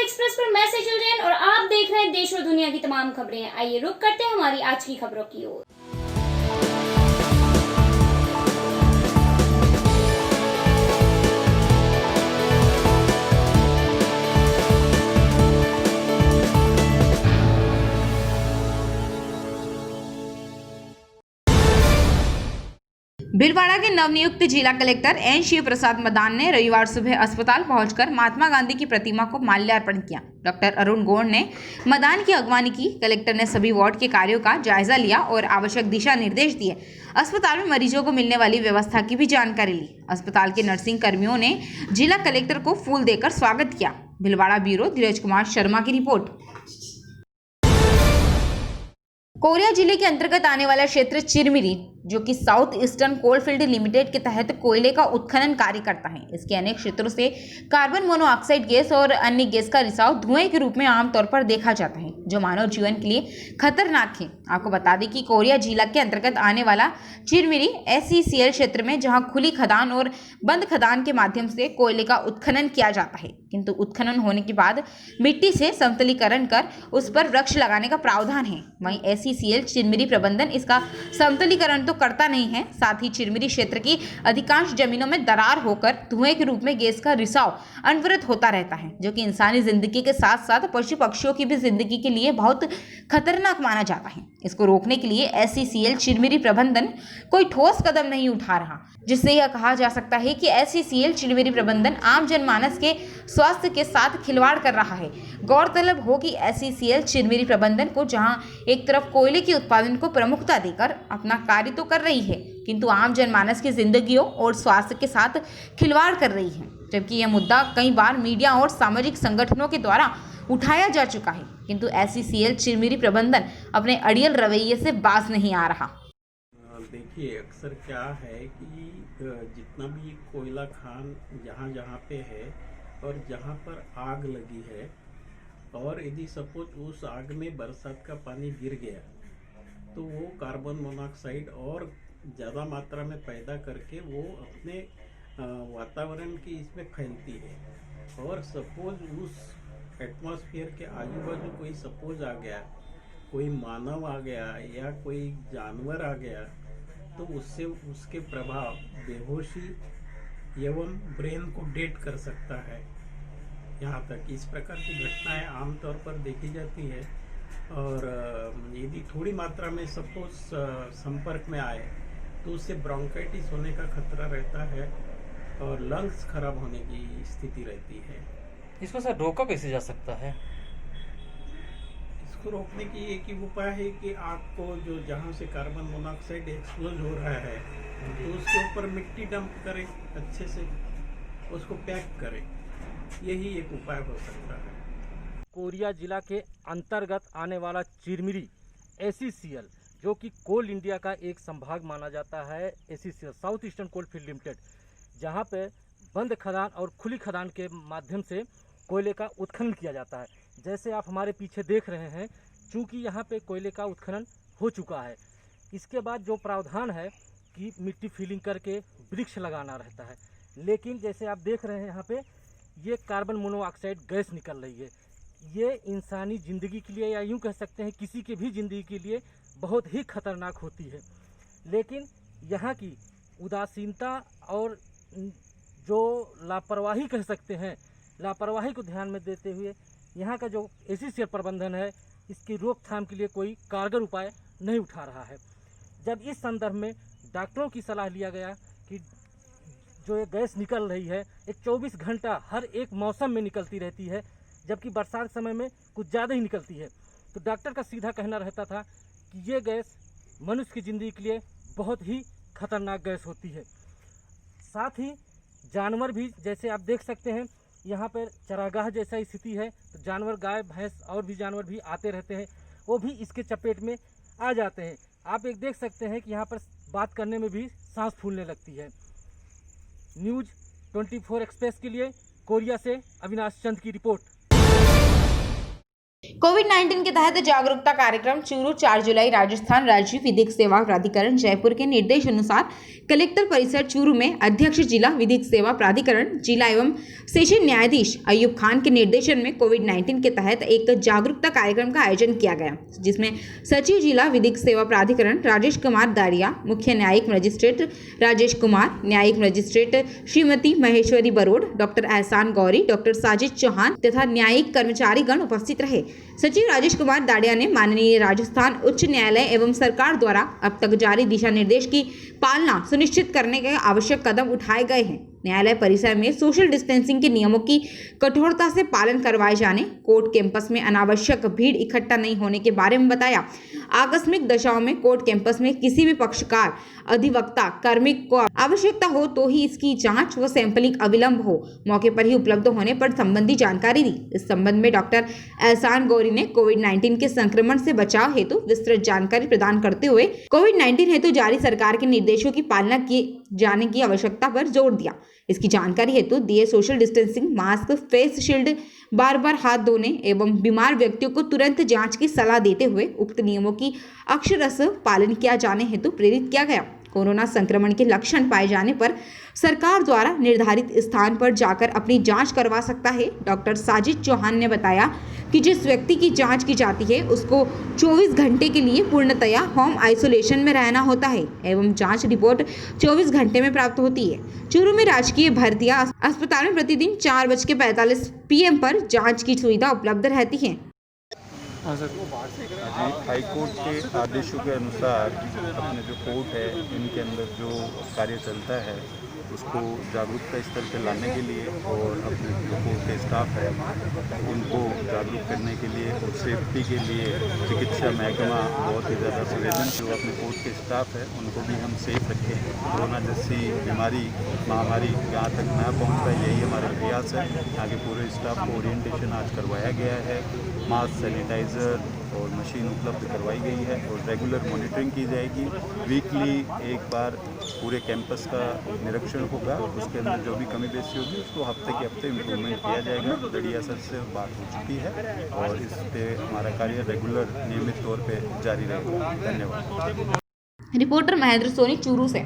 Express पर मैं सेजल जैन और आप देख रहे हैं देश और दुनिया की तमाम खबरें। आइए रुक करते हैं हमारी आज की खबरों की ओर। भीलवाड़ा के नवनियुक्त जिला कलेक्टर एन शिव प्रसाद मदान ने रविवार सुबह अस्पताल पहुंचकर महात्मा गांधी की प्रतिमा को माल्यार्पण किया। डॉक्टर अरुण गौड़ ने मदान की अगवानी की। कलेक्टर ने सभी वार्ड के कार्यों का जायजा लिया और आवश्यक दिशा निर्देश दिए। अस्पताल में मरीजों को मिलने वाली व्यवस्था की भी जानकारी ली। अस्पताल के नर्सिंग कर्मियों ने जिला कलेक्टर को फूल देकर स्वागत किया। भीलवाड़ा ब्यूरो धीरज कुमार शर्मा की रिपोर्ट। कोरिया जिले के अंतर्गत आने वाला क्षेत्र चिरमिरी, जो कि साउथ ईस्टर्न कोलफील्ड लिमिटेड के तहत कोयले का उत्खनन कार्य करता है। इसके अनेक क्षेत्रों से कार्बन मोनोऑक्साइड गैस और अन्य गैस का रिसाव धुएं के रूप में आमतौर पर देखा जाता है, जो मानव जीवन के लिए खतरनाक है। आपको बता दें कि कोरिया जिला के अंतर्गत आने वाला चिरमिरी SECL क्षेत्र में जहां खुली खदान और बंद खदान के माध्यम से कोयले का उत्खनन किया जाता है, किंतु उत्खनन होने के बाद मिट्टी से समतलीकरण कर उस पर वृक्ष लगाने का प्रावधान है। वहीं SECL चिरमिरी प्रबंधन इसका समतलीकरण तो करता नहीं है, साथ ही चिरमिरी क्षेत्र की अधिकांश जमीनों में दरार होकर धुएं के रूप में गैस का रिसाव अनवरत होता रहता है, जो कि इंसानी जिंदगी के साथ साथ पशु पक्षियों की भी जिंदगी के लिए बहुत खतरनाक माना जाता है। इसको रोकने के लिए SECL चिरमिरी प्रबंधन कोई ठोस कदम नहीं उठा रहा, जिससे यह कहा जा सकता है कि SECL चिरमिरी प्रबंधन आम जनमानस के स्वास्थ्य के साथ खिलवाड़ कर रहा है। गौरतलब हो कि SECL चिरमिरी प्रबंधन को जहां एक तरफ कोयले के उत्पादन को प्रमुखता देकर अपना कार्य तो कर रही है, किंतु आम जनमानस की जिंदगियों और स्वास्थ्य के साथ खिलवाड़ कर रही है। जबकि यह मुद्दा कई बार मीडिया और सामाजिक संगठनों के द्वारा उठाया जा चुका है, किंतु SECL चिरमिरी प्रबंधन अपने अड़ियल रवैये से बाज नहीं आ रहा। देखिए, अक्सर क्या है कि जितना भी कोयला खान जहाँ जहाँ पे है और जहाँ पर आग लगी है, और यदि सपोज उस आग में बरसात का पानी गिर गया तो वो कार्बन मोनोऑक्साइड और ज़्यादा मात्रा में पैदा करके वो अपने वातावरण की इसमें फैलती है। और सपोज उस एटमॉस्फेयर के आजू बाजू कोई सपोज आ गया, कोई मानव आ गया या कोई जानवर आ गया, तो उससे उसके प्रभाव बेहोशी एवं ब्रेन को डेड कर सकता है। यहाँ तक इस प्रकार की घटनाएं आमतौर पर देखी जाती है। और यदि थोड़ी मात्रा में सपोज संपर्क में आए तो उससे ब्रोंकाइटिस होने का खतरा रहता है और लंग्स खराब होने की स्थिति रहती है। इसको सर रोका कैसे जा सकता है? इसको रोकने की एक ही उपाय है कि आग को जो जहाँ से कार्बन मोनोऑक्साइड एक्सपोज हो रहा है तो उसके ऊपर मिट्टी डंप करें, अच्छे से उसको पैक करें। यही एक उपाय हो सकता है। कोरिया जिला के अंतर्गत आने वाला चिरमिरी SECL, जो कि कोल इंडिया का एक संभाग माना जाता है, SECL south eastern coalfield limited, जहां पे बंद खदान और खुली खदान के माध्यम से कोयले का उत्खनन किया जाता है। जैसे आप हमारे पीछे देख रहे हैं, चूँकि यहाँ पे कोयले का उत्खनन हो चुका है, इसके बाद जो प्रावधान है कि मिट्टी फिलिंग करके वृक्ष लगाना रहता है, लेकिन जैसे आप देख रहे हैं यहाँ पे ये कार्बन मोनोऑक्साइड गैस निकल रही है। ये इंसानी ज़िंदगी के लिए, या यूँ कह सकते हैं किसी की भी ज़िंदगी के लिए बहुत ही खतरनाक होती है। लेकिन यहाँ की उदासीनता और जो लापरवाही कह सकते हैं, लापरवाही को ध्यान में देते हुए यहाँ का जो SECL प्रबंधन है, इसकी रोकथाम के लिए कोई कारगर उपाय नहीं उठा रहा है। जब इस संदर्भ में डॉक्टरों की सलाह लिया गया कि जो ये गैस निकल रही है ये 24 घंटा हर एक मौसम में निकलती रहती है, जबकि बरसात समय में कुछ ज़्यादा ही निकलती है, तो डॉक्टर का सीधा कहना रहता था कि ये गैस मनुष्य की ज़िंदगी के लिए बहुत ही खतरनाक गैस होती है। साथ ही जानवर भी, जैसे आप देख सकते हैं यहाँ पर चरागाह जैसा स्थिति है, तो जानवर, गाय भैंस और भी जानवर भी आते रहते हैं, वो भी इसके चपेट में आ जाते हैं। आप एक देख सकते हैं कि यहाँ पर बात करने में भी सांस फूलने लगती है। न्यूज़ 24 एक्सप्रेस के लिए कोरिया से अविनाश चंद की रिपोर्ट। कोविड-19 के तहत जागरूकता कार्यक्रम चूरू 4 जुलाई राजस्थान राज्य विधिक सेवा प्राधिकरण जयपुर के निर्देश अनुसार कलेक्टर परिसर चूरू में अध्यक्ष जिला विधिक सेवा प्राधिकरण जिला एवं सेशन न्यायाधीश अयूब खान के निर्देशन में कोविड-19 के तहत एक जागरूकता कार्यक्रम का आयोजन किया गया, जिसमें सचिव जिला विधिक सेवा प्राधिकरण राजेश कुमार दाड़िया, मुख्य न्यायिक मजिस्ट्रेट राजेश कुमार, न्यायिक मजिस्ट्रेट श्रीमती महेश्वरी बरोड़, डॉक्टर एहसान गौरी, डॉक्टर साजिद चौहान तथा न्यायिक कर्मचारीगण उपस्थित रहे। सचिव राजेश कुमार दाड़िया ने माननीय राजस्थान उच्च न्यायालय एवं सरकार द्वारा अब तक जारी दिशा निर्देश की पालना सुनिश्चित करने के आवश्यक कदम उठाए गए हैं। न्यायालय परिसर में सोशल डिस्टेंसिंग के नियमों की कठोरता से पालन करवाए जाने, कोर्ट कैंपस में अनावश्यक भीड़ इकट्ठा नहीं होने के बारे में बताया। आकस्मिक दशाओं में कोर्ट कैंपस में किसी भी पक्षकार, अधिवक्ता, कार्मिक को आवश्यकता हो तो ही इसकी जांच व सैंपलिंग अविलंब हो मौके पर ही उपलब्ध होने पर संबंधी जानकारी दी। इस संबंध में डॉक्टर एहसान गौरी ने कोविड-19 के संक्रमण से बचाव हेतु विस्तृत जानकारी प्रदान करते हुए कोविड-19 हेतु जारी सरकार के निर्देशों की पालना किए जाने की आवश्यकता पर जोर दिया। इसकी जानकारी हेतु दिए social distancing, mask, face shield, बार-बार हाथ धोने एवं बीमार व्यक्तियों को तुरंत जांच की सलाह देते हुए उक्त नियमों की अक्षरश पालन किया जाने हेतु प्रेरित किया गया। कोरोना संक्रमण के लक्षण पाए जाने पर सरकार द्वारा निर्धारित स्थान पर जाकर अपनी जांच करवा सकता है। डॉक्टर साजिद चौहान ने बताया कि जिस व्यक्ति की जांच की जाती है उसको 24 घंटे के लिए पूर्णतया होम आइसोलेशन में रहना होता है एवं जांच रिपोर्ट 24 घंटे में प्राप्त होती है। चूरू में राजकीय भर्तिया अस्पताल में प्रतिदिन 4:45 PM पर जांच की सुविधा उपलब्ध रहती है। हाईकोर्ट के आदेशों के अनुसार अपने जो कोर्ट है इनके अंदर जो कार्य चलता है उसको जागरूकता स्तर पर लाने के लिए और अपने जो कोर्ट के स्टाफ है उनको जागरूक करने के लिए और सेफ्टी के लिए चिकित्सा महकमा बहुत ही ज़्यादा संवेदनशील अपने कोर्ट के स्टाफ है उनको भी हम सेफ रखें। कोरोना जैसी बीमारी महामारी यहाँ तक ना पहुँच पाए यही हमारा प्रयास है। यहाँ के पूरे स्टाफ को ओरिएंटेशन आज करवाया गया है, मास्क, सैनिटाइज़र और मशीन उपलब्ध करवाई गई है और रेगुलर मॉनिटरिंग की जाएगी। वीकली एक बार पूरे कैंपस का निरीक्षण होगा, उसके अंदर जो भी कमी बेसी होगी उसको हफ्ते के हफ्ते इम्प्रूवमेंट किया जाएगा। दड़िया सर से बात हो चुकी है और इस पे हमारा कार्य रेगुलर नियमित तौर पे जारी रहेगा। धन्यवाद। रिपोर्टर महेंद्र सोनी, चूरू से।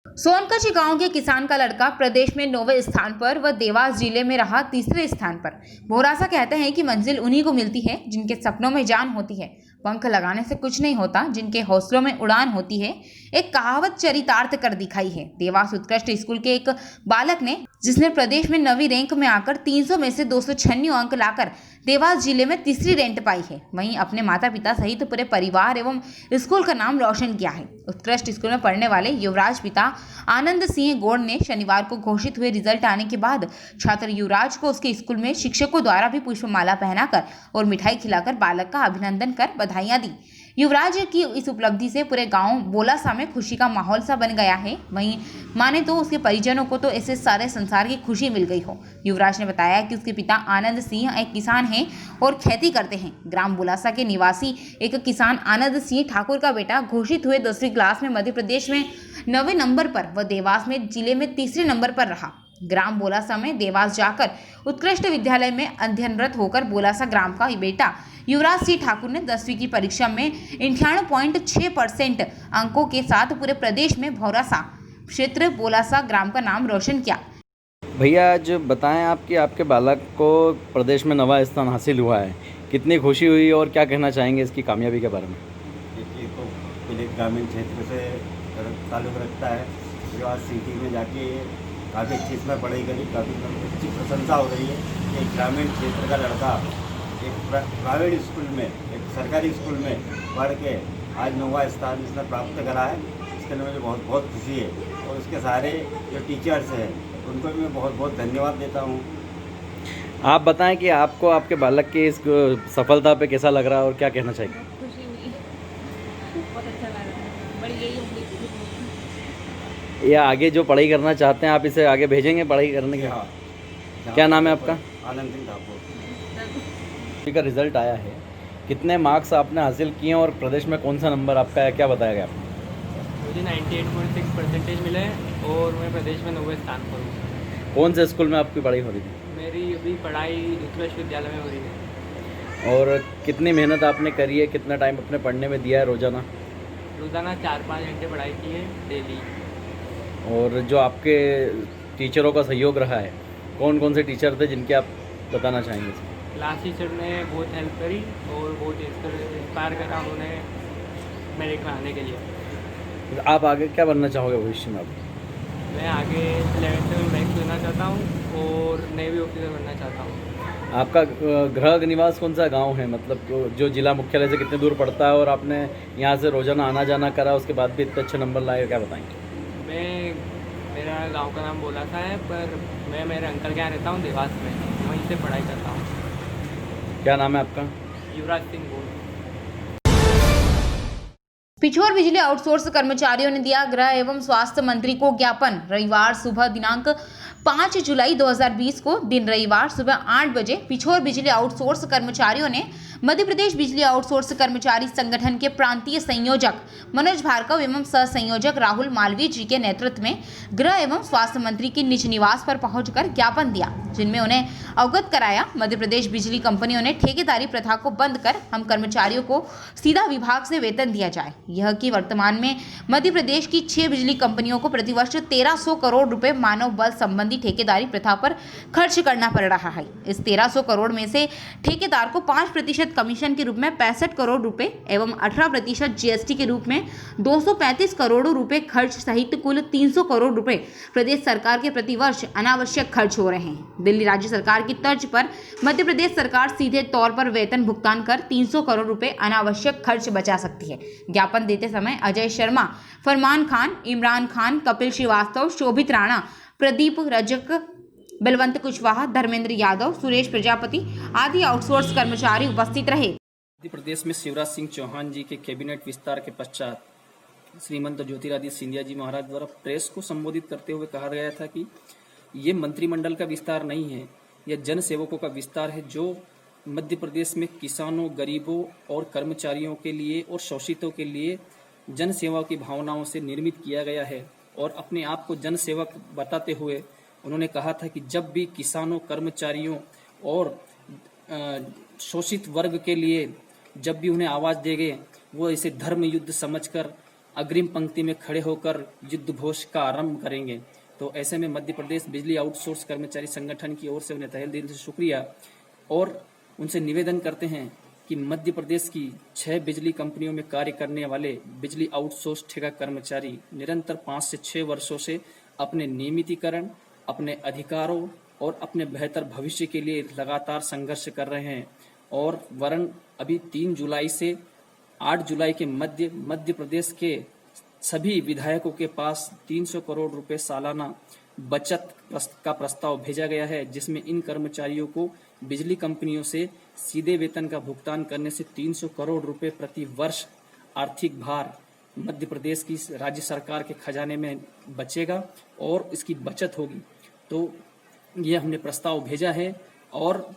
सोनकची गांव के किसान का लड़का प्रदेश में 9वें स्थान पर व देवास जिले में रहा 3रे स्थान पर। भोरासा कहते हैं कि मंजिल उन्हीं को मिलती है जिनके सपनों में जान होती है। पंख लगाने से कुछ नहीं होता, जिनके हौसलों में उड़ान होती है। एक कहावत चरितार्थ कर दिखाई है। देवास उत्कृष्ट स्कूल के एक बालक ने, जिसने प्रदेश में 9वीं रैंक में आकर 300 में से 296 अंक लाकर देवास जिले में 3री रैंक पाई है। वहीं अपने माता पिता सहित पूरे परिवार एवं स्कूल का नाम रोशन किया है। उत्कृष्ट स्कूल में पढ़ने वाले युवराज पिता आनंद सिंह गौड़ ने शनिवार को घोषित हुए रिजल्ट आने के बाद छात्र युवराज को उसके स्कूल में शिक्षकों द्वारा भी पुष्पमाला पहनाकर और मिठाई खिलाकर बालक का अभिनंदन कर बधाइयां दी। युवराज की इस उपलब्धि से पूरे गांव बोलासा में खुशी का माहौल सा बन गया है। वहीं माने तो उसके परिजनों को तो ऐसे सारे संसार की खुशी मिल गई हो। युवराज ने बताया कि उसके पिता आनंद सिंह एक किसान हैं और खेती करते हैं। ग्राम बोलासा के निवासी एक किसान आनंद सिंह ठाकुर का बेटा घोषित हुए 10वीं क्लास में मध्य प्रदेश में 9वें नंबर पर व देवास में जिले में 3रे नंबर पर रहा। ग्राम बोलासा में देवास जाकर उत्कृष्ट विद्यालय में अध्ययनरत होकर बोलासा ग्राम का बेटा युवराज सिंह ठाकुर ने 10वीं की परीक्षा में 98.6% अंकों के साथ पूरे प्रदेश में भौरासा क्षेत्र बोलासा ग्राम का नाम रोशन किया। भैया आज बताएं आपके बालक को प्रदेश में 9वां स्थान हासिल हुआ है, कितनी खुशी हुई और क्या कहना चाहेंगे इसकी कामयाबी के बारे में? देखिए तो पहले ग्रामीण क्षेत्र से ताल्लुक़ रखता है, फिर आज सिटी में जाके काफ़ी अच्छी इसमें पढ़ाई करी, काफ़ी अच्छी प्रशंसा हो रही है कि एक ग्रामीण क्षेत्र का लड़का एक प्राइवेट स्कूल में, एक सरकारी स्कूल में पढ़ के आज 9वां स्थान इसने प्राप्त करा है। इसके लिए मुझे बहुत बहुत खुशी है और उसके सारे जो टीचर्स हैं उनको भी मैं बहुत बहुत धन्यवाद देता हूँ। आप बताएं कि आपको आपके बालक की इस सफलता पे कैसा लग रहा है और क्या कहना चाहिए? खुशी हुई, बहुत अच्छा लग रहा है। बड़ी यही या आगे जो पढ़ाई करना चाहते हैं आप इसे आगे भेजेंगे पढ़ाई करने के? हाँ। क्या नाम है आपका? आनंद सिंह ठाकुर। का रिजल्ट आया है, कितने मार्क्स आपने हासिल किए और प्रदेश में कौन सा नंबर आपका है, क्या बताया गया आपको? मुझे 98.6% मिले और मैं प्रदेश में 9वें स्थान पर हूँ। कौन से स्कूल में आपकी पढ़ाई हो रही थी? मेरी अभी पढ़ाई उत्कृष्ट विद्यालय में हो रही है। और कितनी मेहनत आपने करी है, कितना टाइम अपने पढ़ने में दिया है रोज़ाना? रोज़ाना 4-5 घंटे पढ़ाई की है डेली। और जो आपके टीचरों का सहयोग रहा है, कौन कौन से टीचर थे जिनके आप बताना चाहेंगे? क्लास टीचर ने बहुत हेल्प करी और बहुत इंस्पायर करा उन्होंने मेरे को आने के लिए। आप आगे क्या बनना चाहोगे भविष्य में? मैं आगे 11th में मैथ्स लेना चाहता हूँ और नेवी ऑफिसर बनना चाहता हूँ। आपका गृह निवास कौन सा गांव है, मतलब जो जिला मुख्यालय से कितने दूर पड़ता है, और आपने यहाँ से रोज़ाना आना जाना करा, उसके बाद भी इतने अच्छे नंबर लाए, क्या बताएंगे? मेरा गांव का नाम बोला था है, पर मैं मेरे अंकल के यहाँ रहता हूँ देवास में, वहीं से पढ़ाई करता हूँ। क्या नाम है आपका? युवराज सिंह बोल। पिछोर बिजली आउटसोर्स कर्मचारियों ने दिया गृह एवं स्वास्थ्य मंत्री को ज्ञापन। रविवार सुबह दिनांक 5 जुलाई 2020 को दिन रविवार सुबह 8 बजे पिछोर बिजली आउटसोर्स कर्मचारियों ने मध्य प्रदेश बिजली आउटसोर्स कर्मचारी संगठन के प्रांतीय संयोजक मनोज भार्गव एवं सह संयोजक राहुल मालवीय जी के नेतृत्व में गृह एवं स्वास्थ्य मंत्री की निज निवास पर पहुंचकर ज्ञापन दिया, जिनमें उन्हें अवगत कराया मध्य प्रदेश बिजली कंपनियों ने ठेकेदारी प्रथा को बंद कर हम कर्मचारियों को सीधा विभाग से वेतन दिया जाए। यह कि वर्तमान में मध्य प्रदेश की 6 बिजली कंपनियों को प्रतिवर्ष 1300 करोड़ रुपए मानव बल संबंधी ठेकेदारी प्रथा पर खर्च करना पड़ रहा है। इस 1300 करोड़ में से ठेकेदार को 5% कमीशन के रूप में 65 करोड़ रुपए एवं 18% जीएसटी के रूप में 235 करोड़ रुपए खर्च सहित कुल 300 करोड़ रुपए प्रदेश सरकार के प्रतिवर्ष अनावश्यक खर्च हो रहे हैं। दिल्ली राज्य सरकार की तर्ज पर मध्य प्रदेश सरकार सीधे तौर पर वेतन भुगतान कर 300 करोड़ रुपए अनावश्यक खर्च बचा सकती है। ज्ञापन देते समय अजय शर्मा, फरमान खान, इमरान खान, कपिल श्रीवास्तव, शोभित राणा, प्रदीप रजक, बलवंत कुशवाहा, धर्मेंद्र यादव, सुरेश प्रजापति आदि आउटसोर्स कर्मचारी उपस्थित रहे। मध्य प्रदेश में शिवराज सिंह चौहान जी के कैबिनेट विस्तार के पश्चात श्रीमंत ज्योतिरादित्य सिंधिया जी महाराज द्वारा प्रेस को संबोधित करते हुए कहा गया था कि ये मंत्रिमंडल का विस्तार नहीं है, यह जन सेवकों का विस्तार है, जो मध्य प्रदेश में किसानों, गरीबों और कर्मचारियों के लिए और शोषितों के लिए जन सेवा की भावनाओं से निर्मित किया गया है। और अपने आप को जन सेवक बताते हुए उन्होंने कहा था कि जब भी किसानों, कर्मचारियों और शोषित वर्ग के लिए जब भी उन्हें आवाज देंगे, वो इसे धर्म युद्ध समझकर अग्रिम पंक्ति में खड़े होकर युद्ध घोष का आरंभ करेंगे। तो ऐसे में मध्य प्रदेश बिजली आउटसोर्स कर्मचारी संगठन की ओर से उन्हें तहे दिल से शुक्रिया और उनसे निवेदन करते हैं कि मध्य प्रदेश की 6 बिजली कंपनियों में कार्य करने वाले बिजली आउटसोर्स ठेका कर्मचारी निरंतर 5 से 6 वर्षों से अपने नियमितीकरण, अपने अधिकारों और अपने बेहतर भविष्य के लिए लगातार संघर्ष कर रहे हैं। और वरन अभी 3 जुलाई से 8 जुलाई के मध्य प्रदेश के सभी विधायकों के पास 300 करोड़ रुपए सालाना बचत का प्रस्ताव भेजा गया है, जिसमें इन कर्मचारियों को बिजली कंपनियों से सीधे वेतन का भुगतान करने से 300 करोड़ रुपए प्रति वर्ष आर्थिक भार मध्य प्रदेश की राज्य सरकार के खजाने में बचेगा और इसकी बचत होगी। तो ये हमने प्रस्ताव भेजा है। और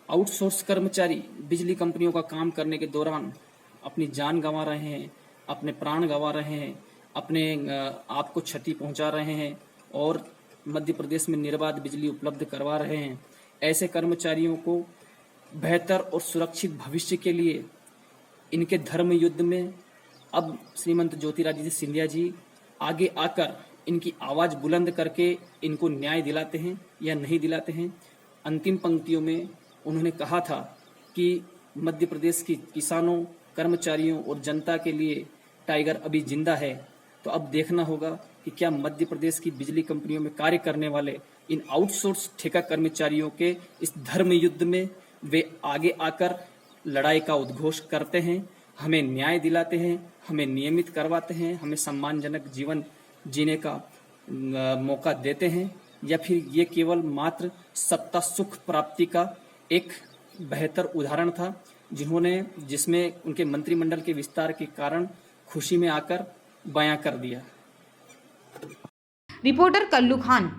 आउटसोर्स कर्मचारी बिजली कंपनियों का काम करने के दौरान अपनी जान गंवा रहे हैं, अपने प्राण गंवा रहे हैं, अपने आप को क्षति पहुंचा रहे हैं और मध्य प्रदेश में निर्बाध बिजली उपलब्ध करवा रहे हैं। ऐसे कर्मचारियों को बेहतर और सुरक्षित भविष्य के लिए इनके धर्म युद्ध में अब श्रीमंत ज्योतिरादित्य सिंधिया जी आगे आकर इनकी आवाज बुलंद करके इनको न्याय दिलाते हैं या नहीं दिलाते हैं। अंतिम पंक्तियों में उन्होंने कहा था कि मध्य प्रदेश की किसानों, कर्मचारियों और जनता के लिए टाइगर अभी जिंदा है। तो अब देखना होगा कि क्या मध्य प्रदेश की बिजली कंपनियों में कार्य करने वाले इन आउटसोर्स ठेका कर्मचारियों के इस धर्म युद्ध में वे आगे आकर लड़ाई का उद्घोष करते हैं, हमें न्याय दिलाते हैं, हमें नियमित करवाते हैं, हमें सम्मानजनक जीवन जीने का मौका देते हैं, या फिर ये केवल मात्र सत्ता सुख प्राप्ति का एक बेहतर उदाहरण था जिसमें उनके मंत्रिमंडल के विस्तार के कारण खुशी में आकर बयां कर दिया। रिपोर्टर कल्लू खान।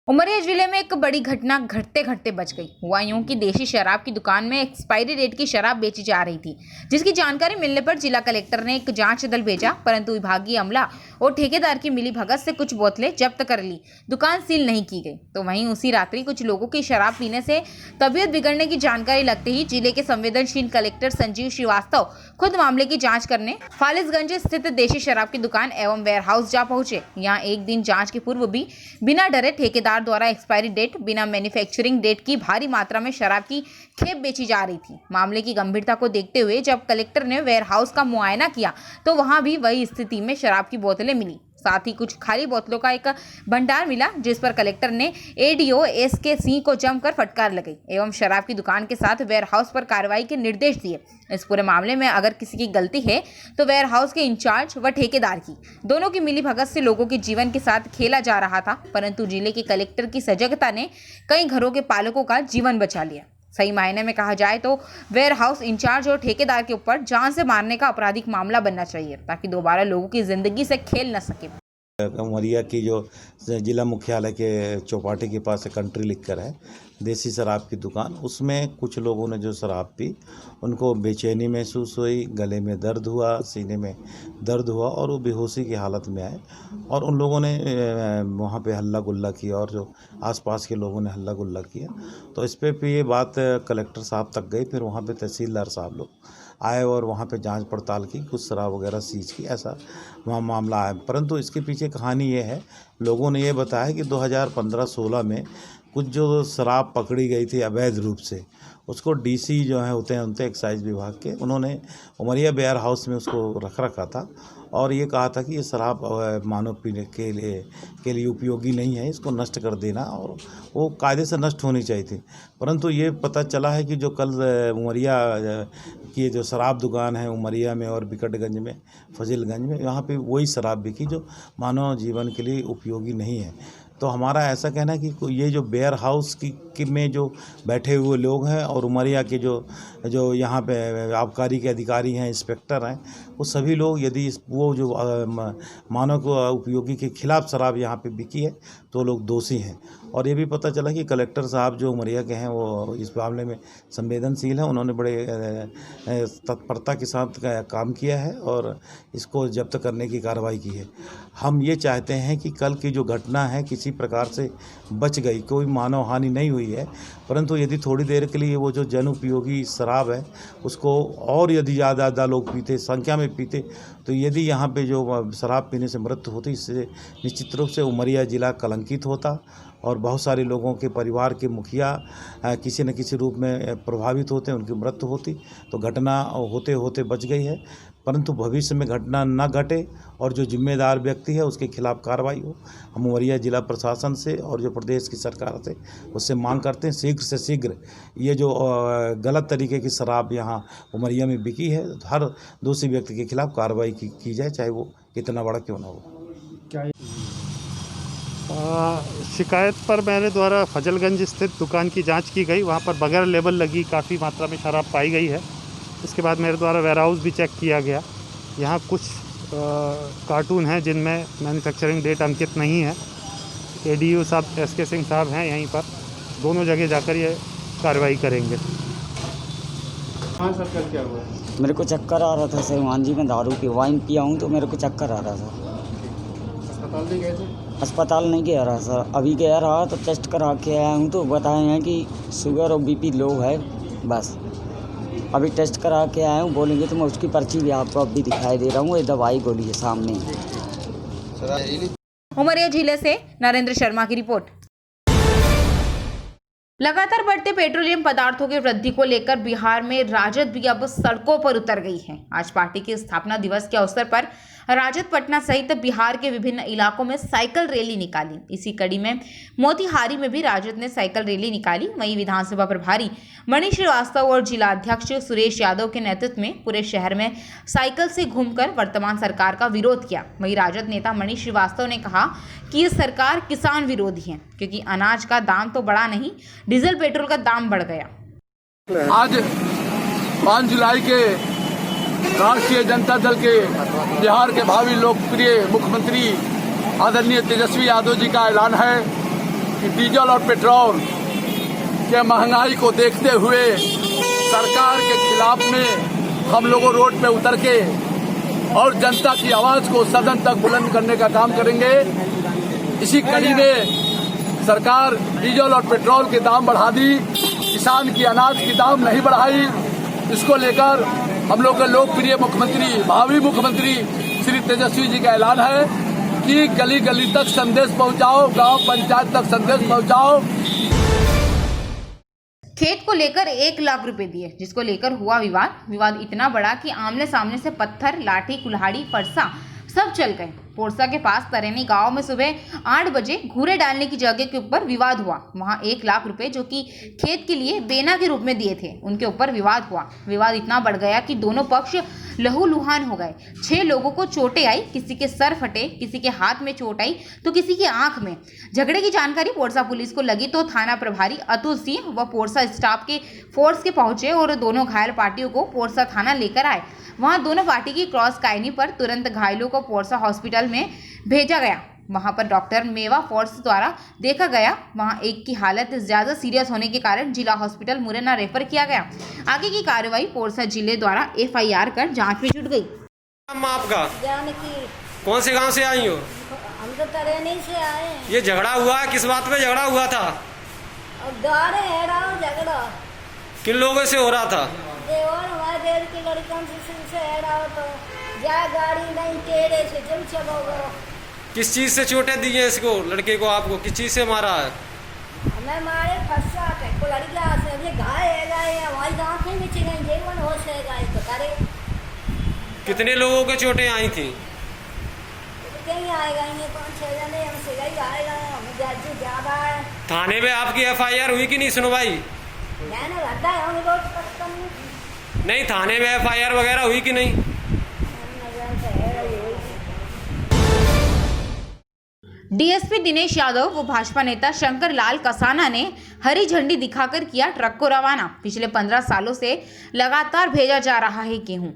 उमरिया जिले में एक बड़ी घटना घटते घटते बच गई। हुआ यूं कि देशी शराब की दुकान में एक्सपायरी डेट की शराब बेची जा रही थी, जिसकी जानकारी मिलने पर जिला कलेक्टर ने एक जांच दल भेजा, परंतु विभागीय अमला और ठेकेदार की मिलीभगत से कुछ बोतलें जब्त कर ली। दुकान सील नहीं की गई। तो वहीं उसी रात्रि कुछ लोगों की शराब पीने से तबीयत बिगड़ने की जानकारी लगते ही जिले के संवेदनशील कलेक्टर संजीव श्रीवास्तव खुद मामले की जाँच करने फालिसगंज स्थित देशी शराब की दुकान एवं वेयर हाउस जा पहुंचे। यहाँ एक दिन जाँच के पूर्व भी बिना डरे ठेकेदार द्वारा एक्सपायरी डेट, बिना मैन्युफैक्चरिंग डेट की भारी मात्रा में शराब की खेप बेची जा रही थी। मामले की गंभीरता को देखते हुए जब कलेक्टर ने वेयर हाउस का मुआयना किया तो वहां भी वही स्थिति में शराब की बोतलें मिली। साथ ही कुछ खाली बोतलों का एक भंडार मिला, जिस पर कलेक्टर ने एडीओ एसके सिंह को जमकर फटकार लगाई एवं शराब की दुकान के साथ वेयर हाउस पर कार्रवाई के निर्देश दिए। इस पूरे मामले में अगर किसी की गलती है तो वेयर हाउस के इंचार्ज व ठेकेदार की, दोनों की मिलीभगत से लोगों के जीवन के साथ खेला जा रहा था, परंतु जिले के कलेक्टर की सजगता ने कई घरों के पालकों का जीवन बचा लिया। सही मायने में कहा जाए तो वेयर हाउस इंचार्ज और ठेकेदार के ऊपर जान से मारने का आपराधिक मामला बनना चाहिए, ताकि दोबारा लोगों की जिंदगी से खेल न सके। उमरिया की जो जिला मुख्यालय के चौपाटी के पास कंट्री लिखकर है देसी शराब की दुकान, उसमें कुछ लोगों ने जो शराब पी उनको बेचैनी महसूस हुई, गले में दर्द हुआ, सीने में दर्द हुआ और वो बेहोशी की हालत में आए और उन लोगों ने वहाँ पे हल्ला गुल्ला किया और जो आसपास के लोगों ने हल्ला गुल्ला किया। तो इस पे ये बात कलेक्टर साहब तक गई। फिर वहाँ पे तहसीलदार साहब लोग आए और वहाँ पे जांच पड़ताल की, कुछ शराब वगैरह सीज की, ऐसा वहाँ मामला आया। परंतु इसके पीछे कहानी ये है, लोगों ने ये बताया कि 2015-16 में कुछ जो शराब पकड़ी गई थी अवैध रूप से, उसको डीसी जो है होते हैं उनसे एक्साइज विभाग के, उन्होंने उमरिया वेयर हाउस में उसको रखा था और ये कहा था कि ये शराब मानव पीने के लिए उपयोगी नहीं है, इसको नष्ट कर देना और वो कायदे से नष्ट होनी चाहिए थी। परंतु ये पता चला है कि जो कल उमरिया की जो शराब दुकान है उमरिया में और बिकटगंज में, फजीलगंज में, यहाँ पे वही शराब बिकी जो मानव जीवन के लिए उपयोगी नहीं है। तो हमारा ऐसा कहना है कि ये जो वेयर हाउस की में जो बैठे हुए लोग हैं और उमरिया के जो यहाँ पे आबकारी के अधिकारी हैं, इंस्पेक्टर हैं, वो सभी लोग यदि वो जो मानव को उपयोगी के खिलाफ शराब यहाँ पे बिकी है तो लोग दोषी हैं। और ये भी पता चला कि कलेक्टर साहब जो उमरिया के हैं वो इस मामले में संवेदनशील हैं, उन्होंने बड़े तत्परता के साथ काम किया है और इसको जब्त करने की कार्रवाई की है। हम ये चाहते हैं कि कल की जो घटना है किसी प्रकार से बच गई, कोई मानव हानि नहीं हुई है, परंतु यदि थोड़ी देर के लिए वो जो जन उपयोगी शराब है उसको और यदि ज़्यादा लोग पीते, संख्या में पीते, तो यदि यहाँ पे जो शराब पीने से मृत्यु होती, इससे निश्चित रूप से उमरिया ज़िला कलंकित होता और बहुत सारे लोगों के परिवार के मुखिया किसी न किसी रूप में प्रभावित होते, उनकी मृत्यु होती। तो घटना होते होते बच गई है, परंतु भविष्य में घटना न घटे और जो जिम्मेदार व्यक्ति है उसके खिलाफ कार्रवाई हो। हम उमरिया जिला प्रशासन से और जो प्रदेश की सरकार से उससे मांग करते हैं शीघ्र से शीघ्र ये जो गलत तरीके की शराब यहाँ उमरिया में बिकी है, हर दोषी व्यक्ति के खिलाफ कार्रवाई की जाए, चाहे वो कितना बड़ा क्यों ना हो। शिकायत पर मेरे द्वारा फजलगंज स्थित दुकान की जांच की गई, वहां पर बगैर लेबल लगी काफ़ी मात्रा में शराब पाई गई है। इसके बाद मेरे द्वारा वेयर हाउस भी चेक किया गया। यहाँ कुछ कार्टून हैं जिनमें मैन्युफैक्चरिंग डेट अंकित नहीं है। एडीओ साहब एसके सिंह साहब हैं यहीं पर, दोनों जगह जाकर ये कार्रवाई करेंगे। हाँ सर, कल क्या हुआ? मेरे को चक्कर आ रहा था सर, मांझी में दारू की वाइन पिया हूँ तो मेरे को चक्कर आ रहा था। अस्पताल भी गए थे? अस्पताल नहीं गया रहा सर, अभी गया रहा तो टेस्ट करा के आया हूँ तो बताए हैं कि शुगर और बीपी लो है, बस अभी टेस्ट करा के आया हूँ। बोलेंगे तो मैं उसकी पर्ची भी आपको अभी दिखाई दे रहा हूँ, ये दवाई गोली है सामने। उमरिया जिले से नरेंद्र शर्मा की रिपोर्ट। लगातार बढ़ते पेट्रोलियम पदार्थों की वृद्धि को लेकर बिहार में राजद भी अब सड़कों पर उतर गई है। आज पार्टी के स्थापना दिवस के अवसर पर राजद पटना सहित बिहार के विभिन्न इलाकों में साइकिल रैली निकाली। इसी कड़ी में मोतिहारी में भी राजद ने साइकिल रैली निकाली। वहीं विधानसभा प्रभारी मनीष श्रीवास्तव और जिला अध्यक्ष सुरेश यादव के नेतृत्व में पूरे शहर में साइकिल से घूमकर वर्तमान सरकार का विरोध किया। वहीं राजद नेता मनीष श्रीवास्तव ने कहा कि ये सरकार किसान विरोधी है, क्योंकि अनाज का दाम तो बढ़ा नहीं, डीजल पेट्रोल का दाम बढ़ गया। आज 5 जुलाई के राष्ट्रीय जनता दल के बिहार के भावी लोकप्रिय मुख्यमंत्री आदरणीय तेजस्वी यादव जी का ऐलान है कि डीजल और पेट्रोल के महंगाई को देखते हुए सरकार के खिलाफ में हम लोगों रोड पे उतर के और जनता की आवाज को सदन तक बुलंद करने का काम करेंगे। इसी कड़ी में सरकार डीजल और पेट्रोल के दाम बढ़ा दी, किसान की अनाज की दाम नहीं बढ़ाई। इसको लेकर हम लोग के लोकप्रिय मुख्यमंत्री, भावी मुख्यमंत्री श्री तेजस्वी जी का ऐलान है कि गली गली तक संदेश पहुंचाओ, गांव पंचायत तक संदेश पहुंचाओ। खेत को लेकर 1 लाख रुपए दिए, जिसको लेकर हुआ विवाद इतना बड़ा कि आमने सामने से पत्थर, लाठी, कुल्हाड़ी, फरसा सब चल गए। पोरसा के पास तरेनी गांव में सुबह 8 बजे घूरे डालने की जगह के ऊपर विवाद हुआ। वहां 1 लाख रुपए जो कि खेत के लिए बेना के रूप में दिए थे, उनके ऊपर विवाद हुआ। विवाद इतना बढ़ गया कि दोनों पक्ष लहूलुहान हो गए। 6 लोगों को चोटें आई, किसी के सर फटे, किसी के हाथ में चोट आई तो किसी की आंख में। झगड़े की जानकारी पोरसा पुलिस को लगी तो थाना प्रभारी अतुल सिंह व पोरसा स्टाफ के फोर्स के पहुंचे और दोनों घायल पार्टियों को पोरसा थाना लेकर आए। वहां दोनों पार्टी की क्रॉस कायनी पर तुरंत घायलों को पोरसा हॉस्पिटल में भेजा गया। वहां पर डॉक्टर मेवा फोर्स द्वारा देखा गया। वहां एक की हालत ज्यादा सीरियस होने के कारण जिला हॉस्पिटल मुरैना रेफर किया गया। आगे की कार्रवाई पोरसा जिले द्वारा FIR कर जांच में जुट गई। नाम आपका? जानकी। कौन से गांव से आई हो? हम तो तरेनी से आए। ये झगड़ा हुआ है, किस बात पे झगड़ा हुआ था? अब दारे है झगड़ा किन लोगों से हो रहा था? देवर हमारे देवर की लड़कियों से है तो जा गाड़ी नहीं टेढ़े से जम चलोगे। किस चीज से चोटें दी है इसको, लड़के को? आपको किस चीज से मारा है? हमें मारे फंसा को लड़कियां से अभी घाय है गए, हमारी दांत नहीं बिछ गई, जीवन होश है गए तो करे। कितने लोगों के चोटें आई थी? कहीं आए गए, 5-6 जने हमसे गई आए गए, हमें जज ज्यादा है। थाने में आपकी FIR हुई कि नहीं सुनवाई? मैंने भरता है हम रोड पर नहीं, थाने में FIR वगैरह हुई कि नहीं? DSP दिनेश यादव व भाजपा नेता शंकर लाल कसाना ने हरी झंडी दिखाकर किया ट्रक को रवाना। पिछले 15 सालों से लगातार भेजा जा रहा है गेहूं।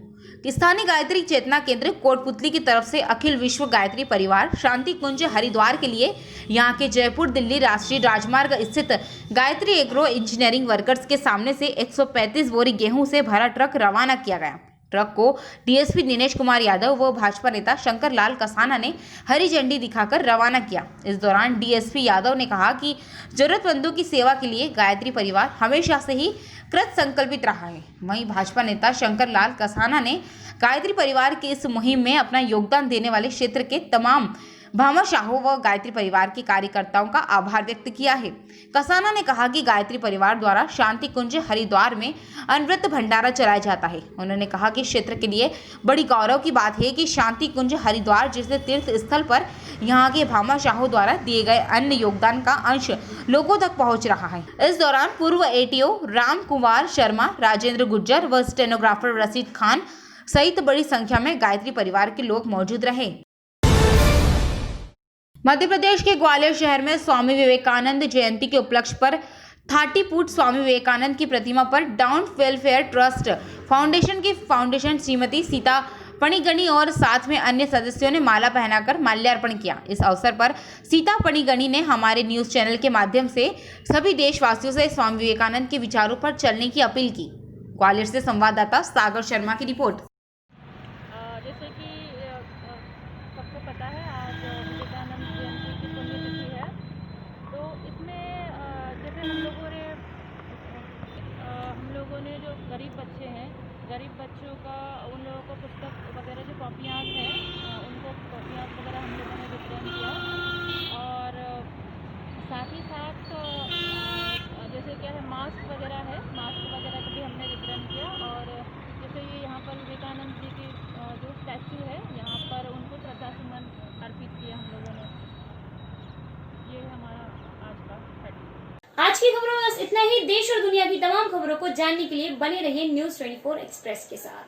स्थानीय गायत्री चेतना केंद्र कोटपुतली की तरफ से अखिल विश्व गायत्री परिवार शांति कुंज हरिद्वार के लिए यहां के जयपुर दिल्ली राष्ट्रीय राजमार्ग स्थित गायत्री एग्रो इंजीनियरिंग वर्कर्स के सामने से 135 बोरी गेहूं से भरा ट्रक रवाना किया गया। ट्रक को DSP दिनेश कुमार यादव व भाजपा नेता शंकर लाल कसाना ने हरी झंडी दिखाकर रवाना किया। इस दौरान DSP यादव ने कहा कि जरूरतमंदों की सेवा के लिए गायत्री परिवार हमेशा से ही कृत संकल्पित रहा है। वहीं भाजपा नेता शंकर लाल कसाना ने गायत्री परिवार की इस मुहिम में अपना योगदान देने वाले क्षेत्र के तमाम भामाशाहों व गायत्री परिवार के कार्यकर्ताओं का आभार व्यक्त किया है। कसाना ने कहा कि गायत्री परिवार द्वारा शांति कुंज हरिद्वार में अनवरत भंडारा चलाया जाता है। उन्होंने कहा कि क्षेत्र के लिए बड़ी गौरव की बात है कि शांति कुंज हरिद्वार जैसे तीर्थ स्थल पर यहाँ के भामाशाहों द्वारा दिए गए अन्य योगदान का अंश लोगों तक पहुँच रहा है। इस दौरान पूर्व ATO राम कुमार शर्मा, राजेंद्र गुज्जर व स्टेनोग्राफर रशीद खान सहित बड़ी संख्या में गायत्री परिवार के लोग मौजूद रहे। मध्य प्रदेश के ग्वालियर शहर में स्वामी विवेकानंद जयंती के उपलक्ष्य पर 30 फुट स्वामी विवेकानंद की प्रतिमा पर डाउन वेलफेयर ट्रस्ट फाउंडेशन की फाउंडेशन श्रीमती सीता पणिगणी और साथ में अन्य सदस्यों ने माला पहनाकर माल्यार्पण किया। इस अवसर पर सीता पणिगणी ने हमारे न्यूज चैनल के माध्यम से सभी देशवासियों से स्वामी विवेकानंद के विचारों पर चलने की अपील की। ग्वालियर से संवाददाता सागर शर्मा की रिपोर्ट। जैसे कि सबको पता है आज विवेकानंद जयंती की पुण्यतिथि है, तो इसमें जैसे हम लोगों ने जो गरीब बच्चे हैं, गरीब बच्चों का उन लोगों को पुस्तक वगैरह जो कॉपियाँ हैं उनको कॉपियाँ वगैरह हम लोगों ने वितरण किया। और साथ ही साथ जैसे क्या है मास्क वगैरह का भी हमने वितरण किया। और जैसे ये यहाँ पर विवेकानंद जी की जो स्टैचू है यहाँ पर उनको श्रद्धासुमन अर्पित किए हम लोगों ने। ये हमारा आज का हेडलाइन। आज की खबरों में बस इतना ही। देश और दुनिया की तमाम खबरों को जानने के लिए बने रहिए न्यूज़ 24 एक्सप्रेस के साथ।